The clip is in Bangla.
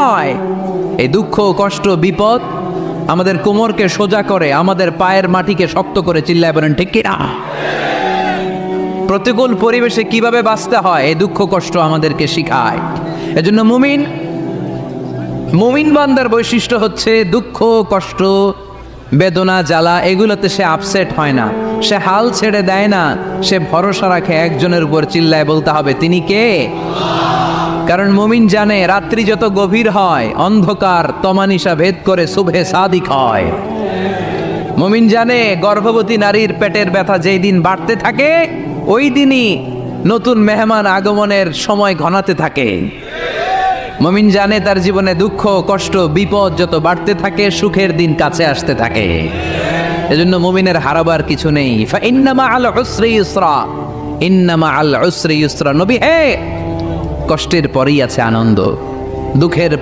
হয়। এই দুঃখ, কষ্ট, বিপদ আমাদের কোমরকে সোজা করে, আমাদের পায়ের মাটিকে শক্ত করে। চিল্লায় বলেন ঠিক কিনা? প্রতিকূল পরিবেশে কিভাবে বাঁচতে হয় এই দুঃখ কষ্ট আমাদেরকে শিখায়। এজন্য মুমিন বান্দার বৈশিষ্ট্য হচ্ছে দুঃখ কষ্ট বেদনা জ্বালা এগুলোতে সে আপসেট হয় না, সে হাল ছেড়ে দেয় না, সে ভরসা রাখে একজনের উপর। চিল্লায় বলতে হবে তিনি কে? কারণ মুমিন জানে রাত্রি যত গভীর হয় অন্ধকার তমানিসা ভেদ করে সুবহে সাদিক হয়। মুমিন জানে গর্ভবতী নারীর পেটের ব্যথা যেই দিন বাড়তে থাকে ওই দিনই নতুন মেহমান আগমনের সময় ঘনাতে থাকে। মুমিন জানে তার জীবনে দুঃখ কষ্ট বিপদ যত বাড়তে থাকে সুখের দিন কাছে আসতে থাকে। এজন্য মুমিনের হারাবার কিছু নেই। ইন্না মাআল উসরি ইউসরা, ইন্না মাআল উসরি ইউসরা। নবী হে, কষ্টের পরেই আছে আনন্দ, দুঃখের